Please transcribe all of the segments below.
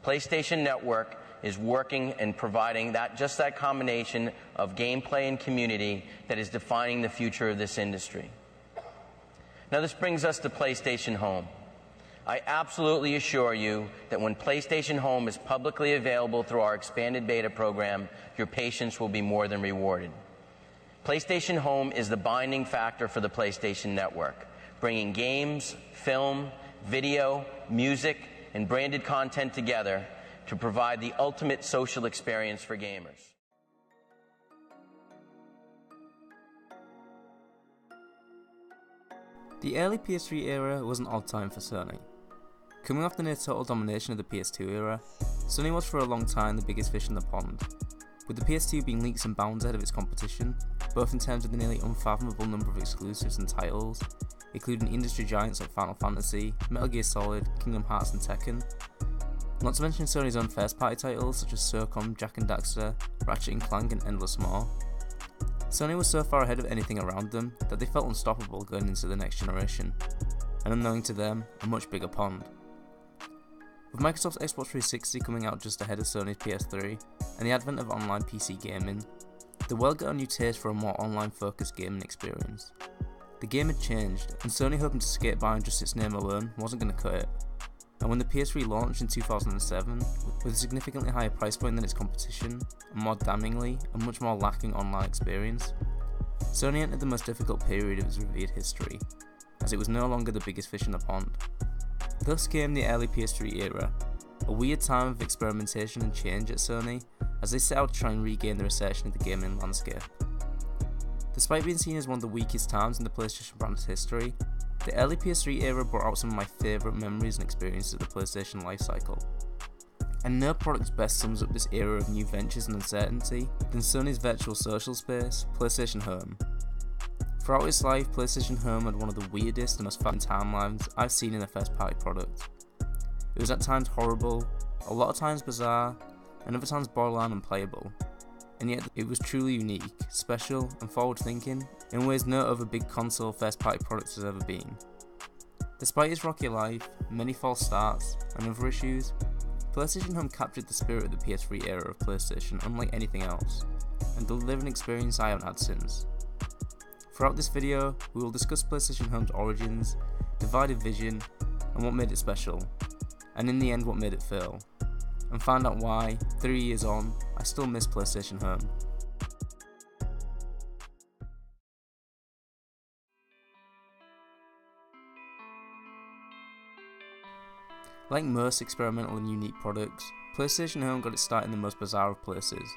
PlayStation Network is working and providing just that combination of gameplay and community that is defining the future of this industry. Now this brings us to PlayStation Home. I absolutely assure you that when PlayStation Home is publicly available through our expanded beta program, your patience will be more than rewarded. PlayStation Home is the binding factor for the PlayStation Network, bringing games, film, video, music, and branded content together to provide the ultimate social experience for gamers. The early PS3 era was an odd time for Sony. Coming off the near total domination of the PS2 era, Sony was for a long time the biggest fish in the pond, with the PS2 being leaps and bounds ahead of its competition, both in terms of the nearly unfathomable number of exclusives and titles, including industry giants like Final Fantasy, Metal Gear Solid, Kingdom Hearts and Tekken. Not to mention Sony's own first-party titles such as SOCOM, Jak and Daxter, Ratchet & Clank and endless more. Sony was so far ahead of anything around them that they felt unstoppable going into the next generation, and unknowing to them, a much bigger pond. With Microsoft's Xbox 360 coming out just ahead of Sony's PS3, and the advent of online PC gaming, the world got a new taste for a more online-focused gaming experience. The game had changed, and Sony hoping to skate by on just its name alone wasn't going to cut it. And when the PS3 launched in 2007, with a significantly higher price point than its competition, and more damningly, a much more lacking online experience, Sony entered the most difficult period of its revered history, as it was no longer the biggest fish in the pond. Thus came the early PS3 era, a weird time of experimentation and change at Sony, as they set out to try and regain their assertion of the gaming landscape. Despite being seen as one of the weakest times in the PlayStation brand's history, the early PS3 era brought out some of my favourite memories and experiences of the PlayStation lifecycle. And no product best sums up this era of new ventures and uncertainty than Sony's virtual social space, PlayStation Home. Throughout its life, PlayStation Home had one of the weirdest and most fun timelines I've seen in a first-party product. It was at times horrible, a lot of times bizarre, and other times borderline unplayable. And yet it was truly unique, special, and forward-thinking in ways no other big console first-party product has ever been. Despite its rocky life, many false starts, and other issues, PlayStation Home captured the spirit of the PS3 era of PlayStation unlike anything else, and delivered an experience I haven't had since. Throughout this video, we will discuss PlayStation Home's origins, divided vision, and what made it special, and in the end what made it fail, and find out why, 3 years on, I still miss PlayStation Home. Like most experimental and unique products, PlayStation Home got its start in the most bizarre of places,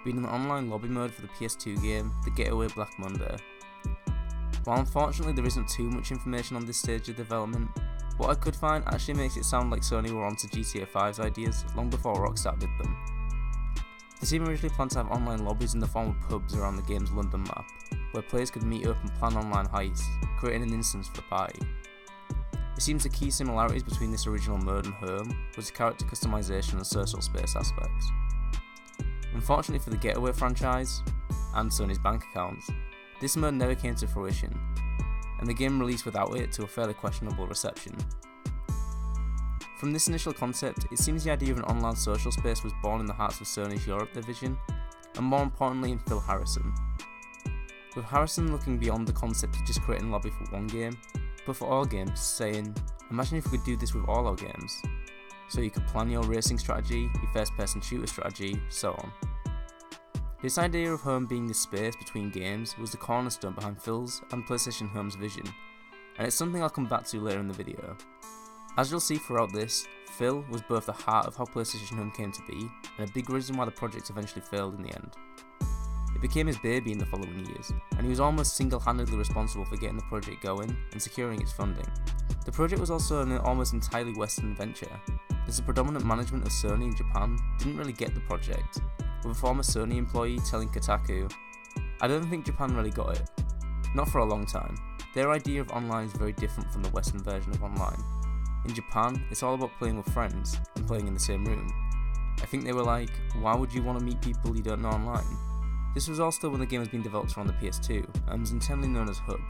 being an online lobby mode for the PS2 game, The Getaway Black Monday. While unfortunately there isn't too much information on this stage of development, what I could find actually makes it sound like Sony were onto GTA 5's ideas long before Rockstar did them. The team originally planned to have online lobbies in the form of pubs around the game's London map, where players could meet up and plan online heists, creating an instance for the party. It seems the key similarities between this original mode and Home was the character customization and social space aspects. Unfortunately for the Getaway franchise, and Sony's bank accounts, this mode never came to fruition, and the game released without it to a fairly questionable reception. From this initial concept, it seems the idea of an online social space was born in the hearts of Sony's Europe division, and more importantly in Phil Harrison. With Harrison looking beyond the concept of just creating a lobby for one game, but for all games, saying, imagine if we could do this with all our games. So you could plan your racing strategy, your first person shooter strategy, so on. This idea of Home being the space between games was the cornerstone behind Phil's and PlayStation Home's vision, and it's something I'll come back to later in the video. As you'll see throughout this, Phil was both the heart of how PlayStation Home came to be, and a big reason why the project eventually failed in the end. It became his baby in the following years, and he was almost single-handedly responsible for getting the project going and securing its funding. The project was also an almost entirely Western venture, as the predominant management of Sony in Japan didn't really get the project, with a former Sony employee telling Kotaku, "I don't think Japan really got it. Not for a long time. Their idea of online is very different from the Western version of online. In Japan, it's all about playing with friends and playing in the same room. I think they were like, why would you want to meet people you don't know online?" This was all still when the game was being developed around the PS2 and was internally known as Hub,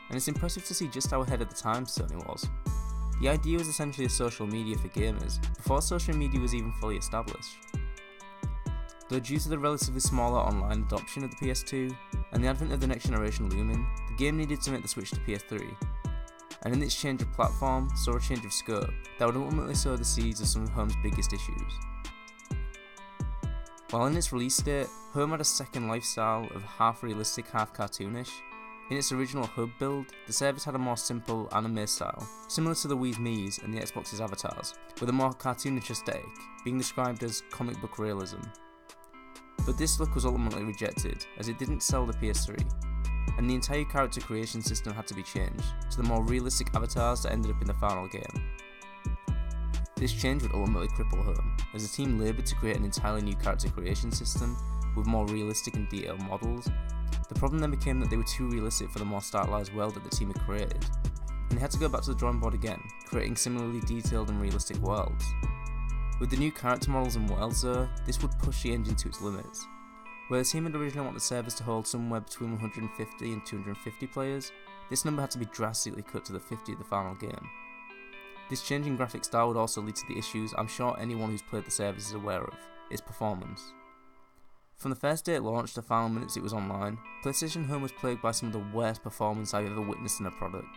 and it's impressive to see just how ahead of the time Sony was. The idea was essentially a social media for gamers, before social media was even fully established. Though due to the relatively smaller online adoption of the PS2, and the advent of the next generation looming, the game needed to make the switch to PS3. And in its change of platform, saw a change of scope that would ultimately sow the seeds of some of Home's biggest issues. While in its release date, Home had a second lifestyle of half realistic, half cartoonish. In its original hub build, the service had a more simple anime style, similar to the Wii's Mii's and the Xbox's avatars, with a more cartoonish aesthetic, being described as comic book realism. But this look was ultimately rejected, as it didn't sell the PS3, and the entire character creation system had to be changed to the more realistic avatars that ended up in the final game. This change would ultimately cripple Home, as the team laboured to create an entirely new character creation system with more realistic and detailed models. The problem then became that they were too realistic for the more stylized world that the team had created, and they had to go back to the drawing board again, creating similarly detailed and realistic worlds. With the new character models and worlds though, this would push the engine to its limits. Where the team had originally wanted the service to hold somewhere between 150 and 250 players, this number had to be drastically cut to the 50 of the final game. This change in graphic style would also lead to the issues I'm sure anyone who's played the service is aware of, its performance. From the first day it launched to the final minutes it was online, PlayStation Home was plagued by some of the worst performance I've ever witnessed in a product.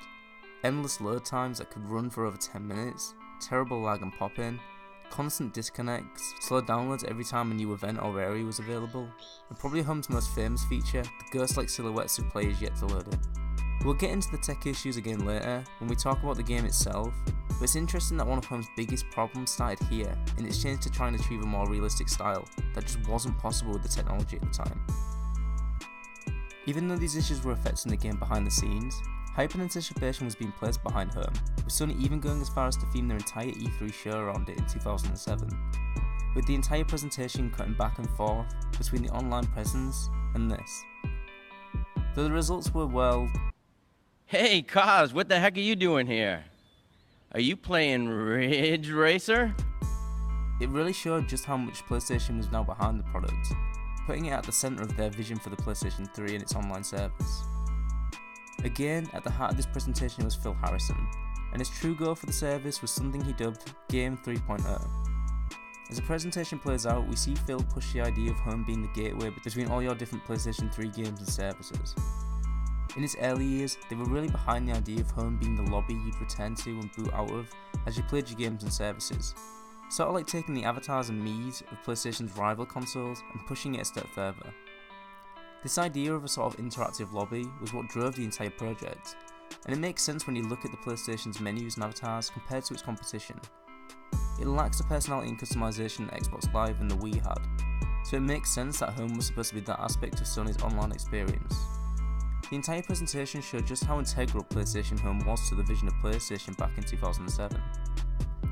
Endless load times that could run for over 10 minutes, terrible lag and pop-in, constant disconnects, slow downloads every time a new event or area was available, and probably Home's most famous feature, the ghost-like silhouettes of players yet to load in. We'll get into the tech issues again later when we talk about the game itself, but it's interesting that one of Home's biggest problems started here in its change to try and achieve a more realistic style that just wasn't possible with the technology at the time. Even though these issues were affecting the game behind the scenes, hype and anticipation was being placed behind Home, with Sony even going as far as to theme their entire E3 show around it in 2007, with the entire presentation cutting back and forth between the online presence and this. Though the results were, well... Hey, Kaz, what the heck are you doing here? Are you playing Ridge Racer? It really showed just how much PlayStation was now behind the product, putting it at the centre of their vision for the PlayStation 3 and its online service. Again, at the heart of this presentation was Phil Harrison, and his true goal for the service was something he dubbed Game 3.0. As the presentation plays out, we see Phil push the idea of Home being the gateway between all your different PlayStation 3 games and services. In its early years, they were really behind the idea of Home being the lobby you'd return to and boot out of as you played your games and services, sort of like taking the avatars and Mii's of PlayStation's rival consoles and pushing it a step further. This idea of a sort of interactive lobby was what drove the entire project, and it makes sense when you look at the PlayStation's menus and avatars compared to its competition. It lacks the personality and customization that Xbox Live and the Wii had, so it makes sense that Home was supposed to be that aspect of Sony's online experience. The entire presentation showed just how integral PlayStation Home was to the vision of PlayStation back in 2007.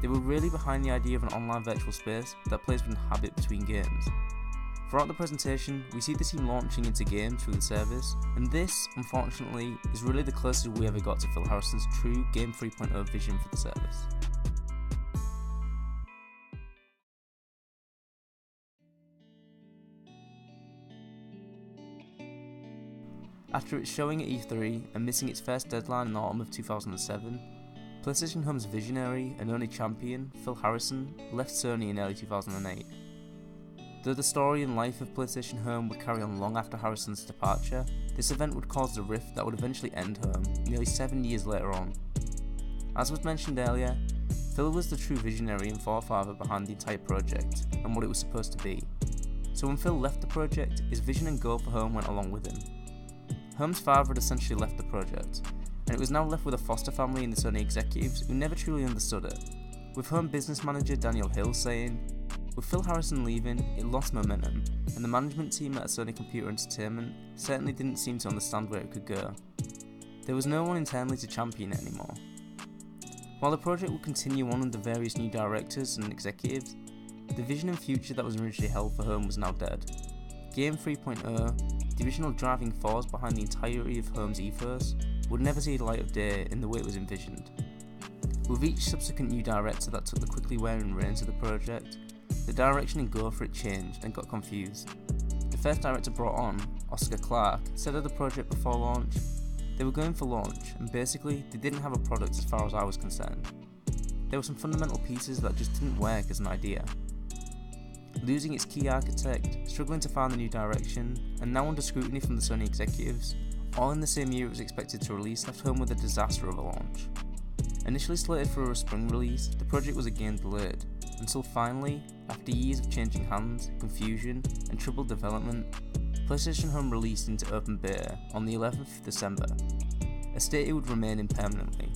They were really behind the idea of an online virtual space that players would inhabit between games. Throughout the presentation, we see the team launching into games through the service, and this, unfortunately, is really the closest we ever got to Phil Harrison's true Game 3.0 vision for the service. After its showing at E3 and missing its first deadline in the autumn of 2007, PlayStation Home's visionary and only champion, Phil Harrison, left Sony in early 2008. Though the story and life of PlayStation Home would carry on long after Harrison's departure, this event would cause the rift that would eventually end Home nearly 7 years later on. As was mentioned earlier, Phil was the true visionary and forefather behind the entire project and what it was supposed to be. So when Phil left the project, his vision and goal for Home went along with him. Home's father had essentially left the project, and it was now left with a foster family and the Sony executives who never truly understood it, with Home business manager Daniel Hill saying, "With Phil Harrison leaving, it lost momentum, and the management team at Sony Computer Entertainment certainly didn't seem to understand where it could go. There was no one internally to champion it anymore." While the project would continue on under various new directors and executives, the vision and future that was originally held for Home was now dead. Game 3.0, the original driving force behind the entirety of Home's ethos, would never see the light of day in the way it was envisioned. With each subsequent new director that took the quickly wearing reins of the project, the direction and goal for it changed and got confused. The first director brought on, Oscar Clark, said of the project before launch, "They were going for launch, and basically, they didn't have a product as far as I was concerned. there were some fundamental pieces that just didn't work as an idea. Losing its key architect, struggling to find a new direction, and now under scrutiny from the Sony executives, all in the same year it was expected to release, left home with a disaster of a launch. Initially slated for a spring release, the project was again delayed, until finally, after years of changing hands, confusion, and troubled development, PlayStation Home released into open beta on the 11th of December, a state it would remain in permanently.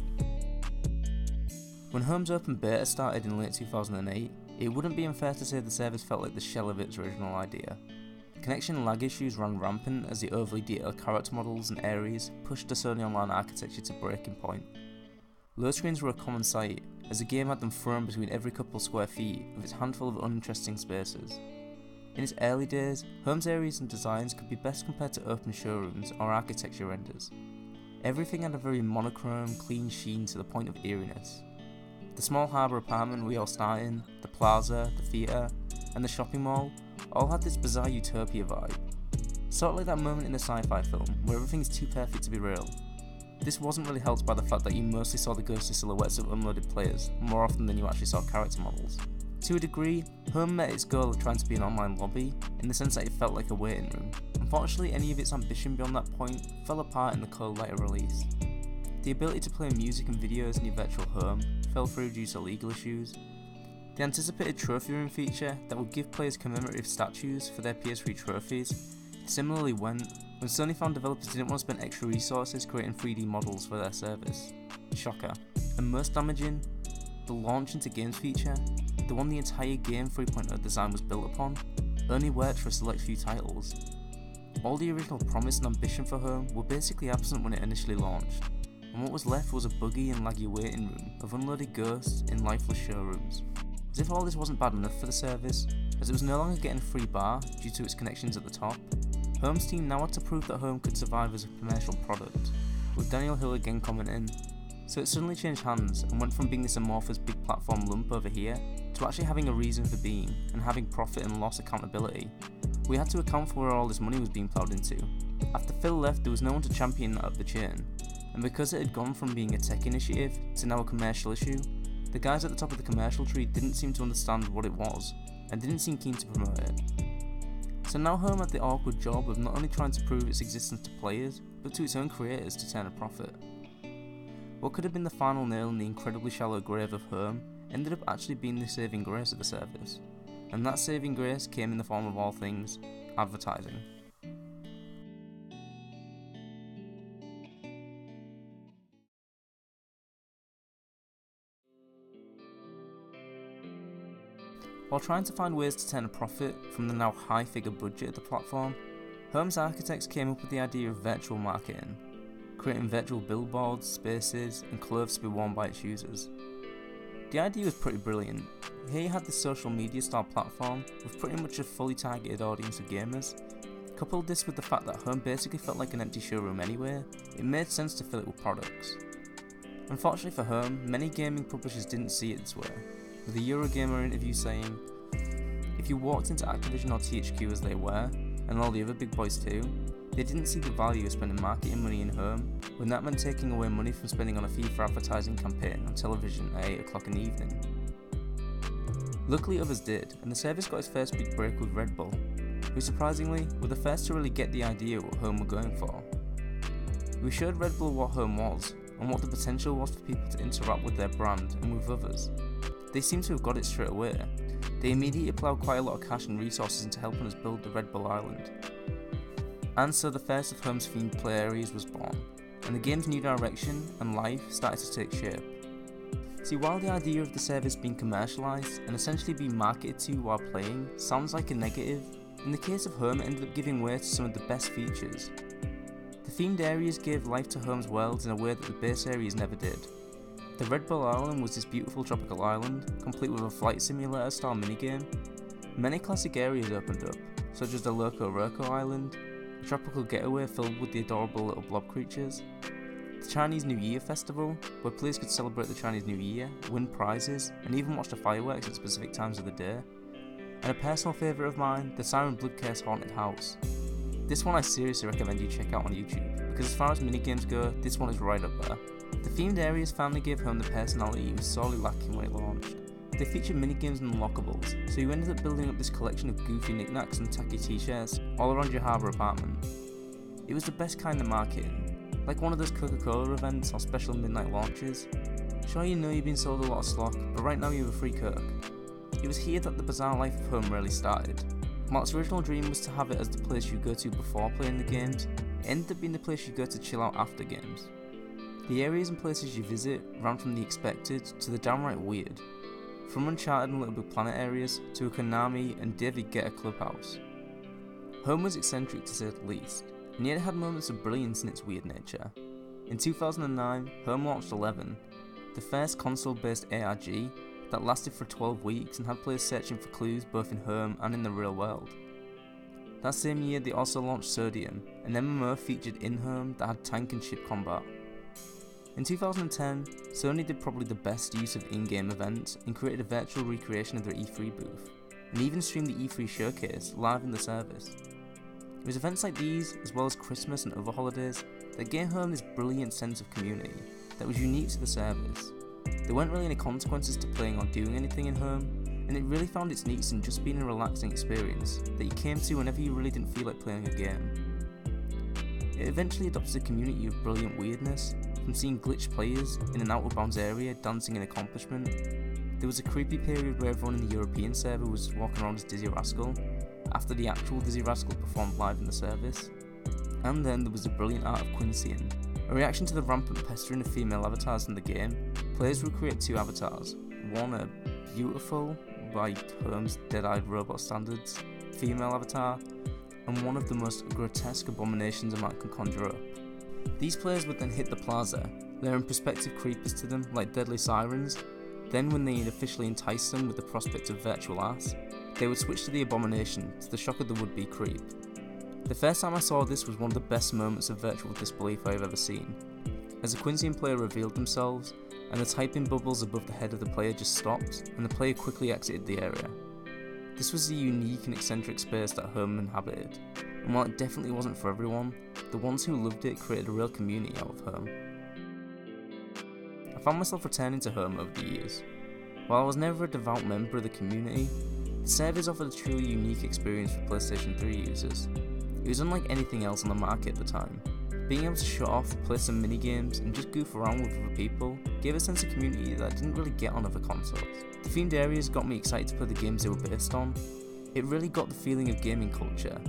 When Home's open beta started in late 2008, it wouldn't be unfair to say the service felt like the shell of its original idea. Connection lag issues ran rampant as the overly detailed character models and areas pushed the Sony Online architecture to breaking point. Load screens were a common sight, as the game had them thrown between every couple square feet of its handful of uninteresting spaces. In its early days, Home's areas and designs could be best compared to open showrooms or architecture renders. Everything had a very monochrome, clean sheen to the point of eeriness. The small harbour apartment we all start in, the plaza, the theatre, and the shopping mall all had this bizarre utopia vibe. Sort of like that moment in a sci-fi film where everything is too perfect to be real. This wasn't really helped by the fact that you mostly saw the ghostly silhouettes of unloaded players, more often than you actually saw character models. To a degree, Home met its goal of trying to be an online lobby, in the sense that it felt like a waiting room. Unfortunately, any of its ambition beyond that point fell apart in the cold light of release. The ability to play music and videos in your virtual home fell through due to legal issues. The anticipated trophy room feature that would give players commemorative statues for their PS3 trophies similarly went when Sony found developers didn't want to spend extra resources creating 3D models for their service. Shocker. And most damaging, the launch into games feature, the one the entire Game 3.0 design was built upon, only worked for a select few titles. All the original promise and ambition for Home were basically absent when it initially launched, and what was left was a buggy and laggy waiting room of unloaded ghosts in lifeless showrooms. As if all this wasn't bad enough for the service, as it was no longer getting a free bar due to its connections at the top, Home's team now had to prove that Home could survive as a commercial product, with Daniel Hill again commenting, so it suddenly changed hands and went from being this amorphous big platform lump over here to actually having a reason for being and having profit and loss accountability. We had to account for where all this money was being ploughed into. After Phil left, there was no one to champion that up the chain, and because it had gone from being a tech initiative to now a commercial issue, the guys at the top of the commercial tree didn't seem to understand what it was, and didn't seem keen to promote it. So now Home had the awkward job of not only trying to prove its existence to players, but to its own creators to turn a profit. What could have been the final nail in the incredibly shallow grave of Home ended up actually being the saving grace of the service, and that saving grace came in the form of all things, advertising. While trying to find ways to turn a profit from the now high-figure budget of the platform, Home's architects came up with the idea of virtual marketing, creating virtual billboards, spaces, and clothes to be worn by its users. The idea was pretty brilliant. Here you had this social media style platform with pretty much a fully targeted audience of gamers. Coupled this with the fact that Home basically felt like an empty showroom anyway, it made sense to fill it with products. Unfortunately for Home, many gaming publishers didn't see it this way, with a Eurogamer interview saying, if you walked into Activision or THQ as they were, and all the other big boys too, they didn't see the value of spending marketing money in Home, when that meant taking away money from spending on a fee for advertising campaign on television at 8 o'clock in the evening. Luckily others did, and the service got its first big break with Red Bull, who surprisingly were the first to really get the idea of what Home were going for. We showed Red Bull what Home was, and what the potential was for people to interact with their brand and with others. They seem to have got it straight away. They immediately ploughed quite a lot of cash and resources into helping us build the Red Bull Island. And so the first of Home's themed play areas was born, and the game's new direction and life started to take shape. See, while the idea of the service being commercialised and essentially being marketed to you while playing sounds like a negative, in the case of Home it ended up giving way to some of the best features. The themed areas gave life to Home's worlds in a way that the base areas never did. The Red Bull Island was this beautiful tropical island, complete with a flight simulator style minigame. Many classic areas opened up, such as the Loco Roco Island, a tropical getaway filled with the adorable little blob creatures, the Chinese New Year Festival, where players could celebrate the Chinese New Year, win prizes, and even watch the fireworks at specific times of the day, and a personal favourite of mine, the Siren Bloodcurse Haunted House. This one I seriously recommend you check out on YouTube, because as far as minigames go, this one is right up there. The The themed areas finally gave Home the personality it was sorely lacking when it launched. They featured minigames and unlockables, so you ended up building up this collection of goofy knickknacks and tacky t-shirts all around your harbour apartment. It was the best kind of marketing, like one of those Coca-Cola events or special midnight launches. Sure, you know you've been sold a lot of slop, but right now you have a free Coke. It was here that the bizarre life of Home really started. Mark's original dream was to have it as the place you go to before playing the games. It ended up being the place you go to chill out after games. The areas and places you visit ran from the expected to the downright weird. From Uncharted and Little Big Planet areas to a Konami and David Guetta clubhouse. Home was eccentric to say the least, and yet it had moments of brilliance in its weird nature. In 2009, Home launched 11, the first console-based ARG that lasted for 12 weeks and had players searching for clues both in Home and in the real world. That same year they also launched Sodium, an MMO featured in Home that had tank and ship combat. In 2010, Sony did probably the best use of in-game events and created a virtual recreation of their E3 booth, and even streamed the E3 showcase live in the service. It was events like these, as well as Christmas and other holidays, that gave Home this brilliant sense of community that was unique to the service. There weren't really any consequences to playing or doing anything in Home, and it really found its niche in just being a relaxing experience that you came to whenever you really didn't feel like playing a game. It eventually adopted a community of brilliant weirdness, from seeing glitched players in an out-of-bounds area dancing an accomplishment. There was a creepy period where everyone in the European server was walking around as Dizzy Rascal, after the actual Dizzy Rascal performed live in the service. And then there was the brilliant art of Quincean, a reaction to the rampant pestering of female avatars in the game. Players would create two avatars, one a beautiful, by Home's dead-eyed robot standards, female avatar, and one of the most grotesque abominations a man can conjure up. These players would then hit the plaza, luring prospective creepers to them like deadly sirens. Then when they had officially enticed them with the prospect of virtual ass, they would switch to the abomination to the shock of the would-be creep. The first time I saw this was one of the best moments of virtual disbelief I have ever seen, as the Quincean player revealed themselves, and the typing bubbles above the head of the player just stopped, and the player quickly exited the area. This was a unique and eccentric space that Home inhabited, and while it definitely wasn't for everyone, the ones who loved it created a real community out of Home. I found myself returning to Home over the years. While I was never a devout member of the community, the servers offered a truly unique experience for PlayStation 3 users. It was unlike anything else on the market at the time. Being able to shut off, play some mini-games, and just goof around with other people gave a sense of community that I didn't really get on other consoles. The themed areas got me excited to play the games they were based on. It really got the feeling of gaming culture.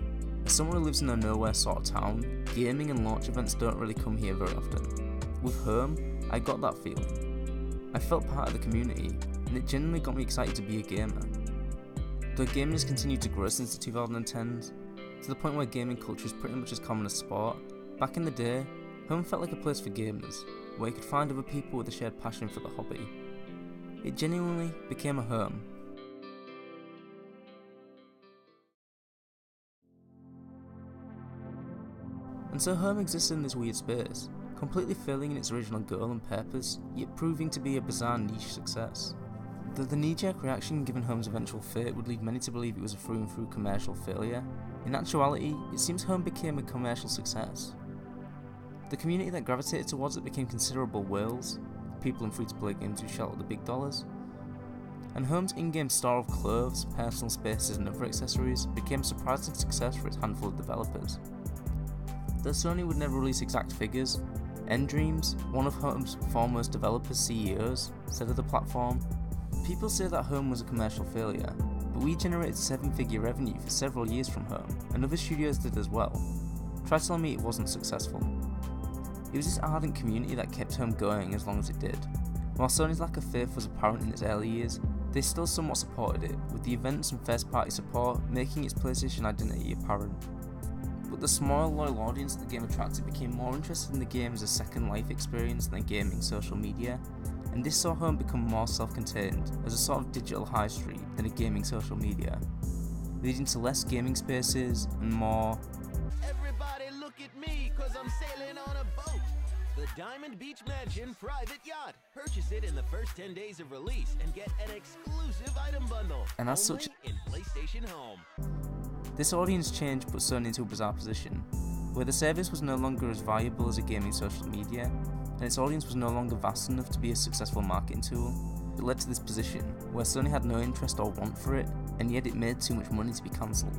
As someone who lives in a nowhere sort of town, gaming and launch events don't really come here very often. With Home, I got that feeling. I felt part of the community, and it genuinely got me excited to be a gamer. Though gaming has continued to grow since the 2010s, to the point where gaming culture is pretty much as common as sport, back in the day, Home felt like a place for gamers, where you could find other people with a shared passion for the hobby. It genuinely became a home. And so Home existed in this weird space, completely failing in its original goal and purpose, yet proving to be a bizarre niche success. The knee-jerk reaction given Home's eventual fate would lead many to believe it was a through-and-through commercial failure. In actuality, it seems Home became a commercial success. The community that gravitated towards it became considerable whales, people in free-to-play games who shell out the big dollars. And Home's in-game store of clothes, personal spaces and other accessories became a surprising success for its handful of developers. Though Sony would never release exact figures, Endreams, one of Home's foremost developers' CEOs, said of the platform, "People say that Home was a commercial failure, but we generated 7-figure revenue for several years from Home, and other studios did as well. Try telling me it wasn't successful." It was this ardent community that kept Home going as long as it did. While Sony's lack of faith was apparent in its early years, they still somewhat supported it, with the events and first-party support making its PlayStation identity apparent. But the small, loyal audience that the game attracted became more interested in the game as a second life experience than gaming social media, and this saw Home become more self-contained as a sort of digital high street than a gaming social media, leading to less gaming spaces and more "Everybody look at me, 'cause I'm sailing on a boat. The Diamond Beach Mansion private yacht. Purchase it in the first 10 days of release and get an exclusive item bundle. And as only such, in PlayStation Home." This audience change put Sony into a bizarre position, where the service was no longer as viable as a gaming social media, and its audience was no longer vast enough to be a successful marketing tool. It led to this position where Sony had no interest or want for it, and yet it made too much money to be cancelled.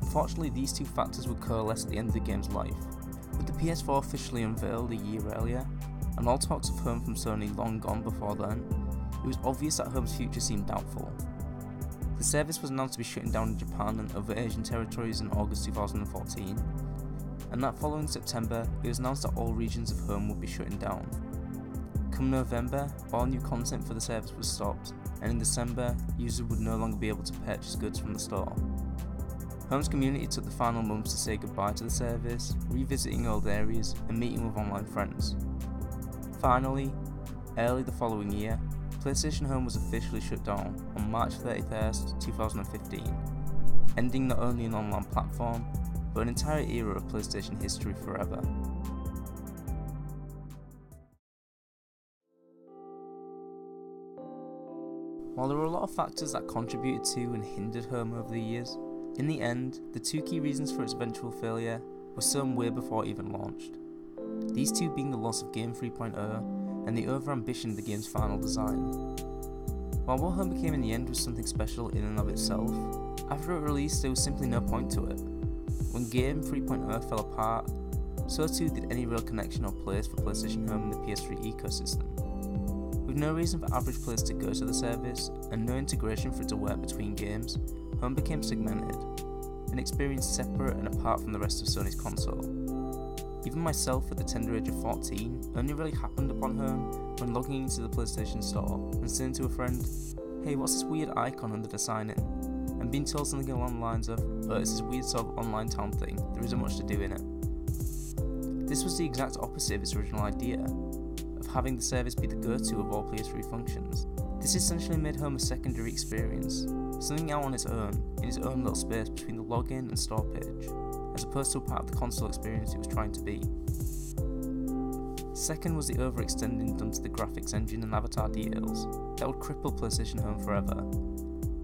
Unfortunately, these two factors would coalesce at the end of the game's life, with the PS4 officially unveiled a year earlier, and all talks of Home from Sony long gone before then. It was obvious that Home's future seemed doubtful. The service was announced to be shutting down in Japan and other Asian territories in August 2014, and that following September, it was announced that all regions of Home would be shutting down. Come November, all new content for the service was stopped, and in December, users would no longer be able to purchase goods from the store. Home's community took the final months to say goodbye to the service, revisiting old areas and meeting with online friends. Finally, early the following year, PlayStation Home was officially shut down on March 31st, 2015, ending not only an online platform, but an entire era of PlayStation history forever. While there were a lot of factors that contributed to and hindered Home over the years, in the end, the two key reasons for its eventual failure were some way before it even launched. These two being the loss of Game 3.0 and the over-ambition of the game's final design. While what Home became in the end was something special in and of itself, after it released there was simply no point to it. When Game 3.0 fell apart, so too did any real connection or place for PlayStation Home in the PS3 ecosystem. With no reason for average players to go to the service, and no integration for it to work between games, Home became segmented, an experience separate and apart from the rest of Sony's console. Even myself at the tender age of 14 only really happened upon Home when logging into the PlayStation Store and saying to a friend, "Hey, what's this weird icon under the sign in?" and being told something along the lines of, "Oh, it's this weird sort of online town thing, there isn't much to do in it." This was the exact opposite of its original idea, of having the service be the go-to of all PS3 functions. This essentially made Home a secondary experience, something out on its own, in its own little space between the login and store page, as opposed to a part of the console experience it was trying to be. Second was the overextending done to the graphics engine and avatar details that would cripple PlayStation Home forever,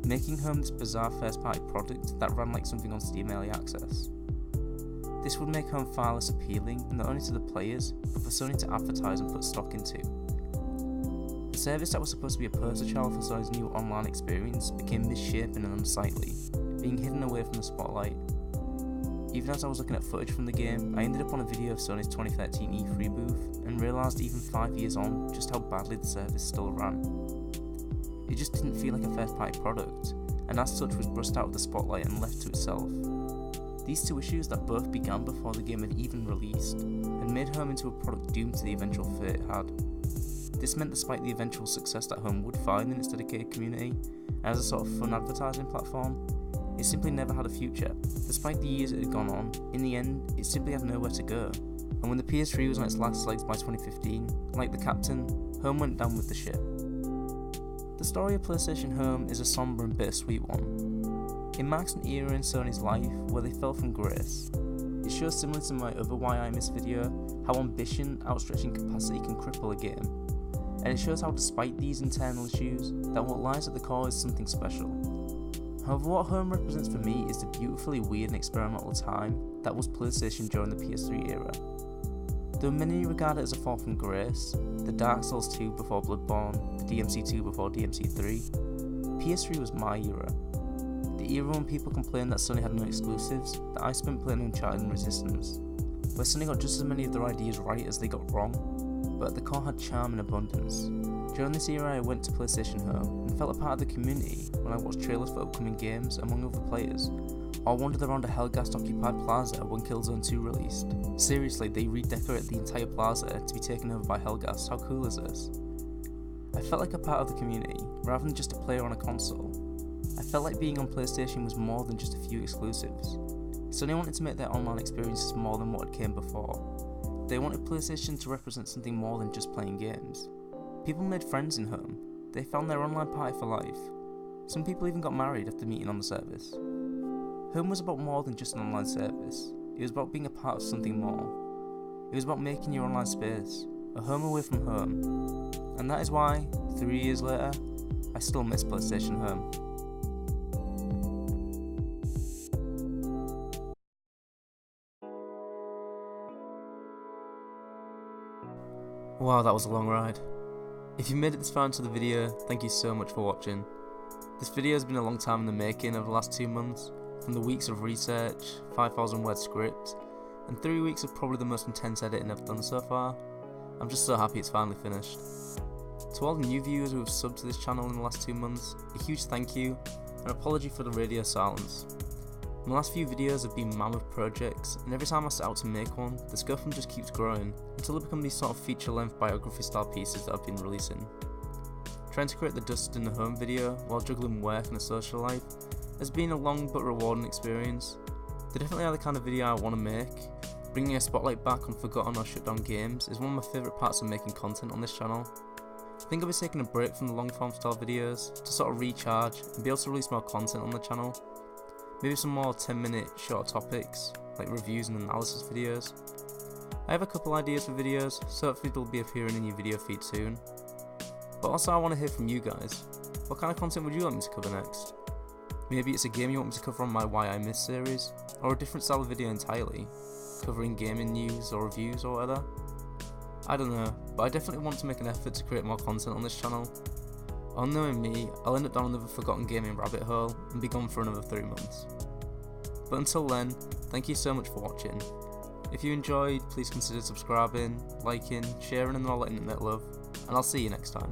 making Home this bizarre first-party product that ran like something on Steam Early Access. This would make Home far less appealing, not only to the players, but for Sony to advertise and put stock into. The service that was supposed to be a poster child for Sony's new online experience became misshapen and unsightly, being hidden away from the spotlight. Even as I was looking at footage from the game, I ended up on a video of Sony's 2013 E3 booth, and realised even 5 years on just how badly the service still ran. It just didn't feel like a first-party product, and as such was brushed out of the spotlight and left to itself. These two issues that both began before the game had even released, had made Home into a product doomed to the eventual fate it had. This meant despite the eventual success that Home would find in its dedicated community, as a sort of fun advertising platform, it simply never had a future. Despite the years it had gone on, in the end, it simply had nowhere to go. And when the PS3 was on its last legs by 2015, like the captain, Home went down with the ship. The story of PlayStation Home is a somber and bittersweet one. It marks an era in Sony's life where they fell from grace. It shows, similar to my other Why I Miss video, how ambition, outstretching capacity can cripple a game. And it shows how despite these internal issues, that what lies at the core is something special. However, what Home represents for me is the beautifully weird and experimental time that was PlayStation during the PS3 era. Though many regard it as a fall from grace, the Dark Souls 2 before Bloodborne, the DMC 2 before DMC 3, PS3 was my era. The era when people complained that Sony had no exclusives, that I spent playing Uncharted and Resistance, where Sony got just as many of their ideas right as they got wrong, but at the core had charm and abundance. During this era I went to PlayStation Home and felt a part of the community when I watched trailers for upcoming games among other players, or wandered around a Hellghast-occupied plaza when Killzone 2 released. Seriously, they redecorated the entire plaza to be taken over by Hellghast. How cool is this? I felt like a part of the community, rather than just a player on a console. I felt like being on PlayStation was more than just a few exclusives. Sony wanted to make their online experiences more than what had came before. They wanted PlayStation to represent something more than just playing games. People made friends in Home. They found their online party for life. Some people even got married after meeting on the service. Home was about more than just an online service. It was about being a part of something more. It was about making your online space a home away from home. And that is why, 3 years later, I still miss PlayStation Home. Wow, that was a long ride. If you made it this far into the video, thank you so much for watching. This video has been a long time in the making over the last 2 months, from the weeks of research, 5,000 word script, and 3 weeks of probably the most intense editing I've done so far. I'm just so happy it's finally finished. To all the new viewers who have subbed to this channel in the last 2 months, a huge thank you, and an apology for the radio silence. My last few videos have been mammoth projects, and every time I set out to make one, the scope of them just keeps growing, until they become these sort of feature-length biography style pieces that I've been releasing. Trying to create the dust in the home video while juggling work and a social life has been a long but rewarding experience. They definitely are the kind of video I want to make. Bringing a spotlight back on forgotten or shut down games is one of my favourite parts of making content on this channel. I think I'll be taking a break from the long form style videos to sort of recharge and be able to release more content on the channel. Maybe some more 10-minute short topics, like reviews and analysis videos. I have a couple ideas for videos, so hopefully they'll be appearing in your video feed soon. But also I want to hear from you guys. What kind of content would you like me to cover next? Maybe it's a game you want me to cover on my Why I Missed series, or a different style of video entirely, covering gaming news or reviews or whatever. I don't know, but I definitely want to make an effort to create more content on this channel. Unknowing me, I'll end up down another forgotten gaming rabbit hole and be gone for another 3 months. But until then, thank you so much for watching. If you enjoyed, please consider subscribing, liking, sharing and all letting it net love, and I'll see you next time.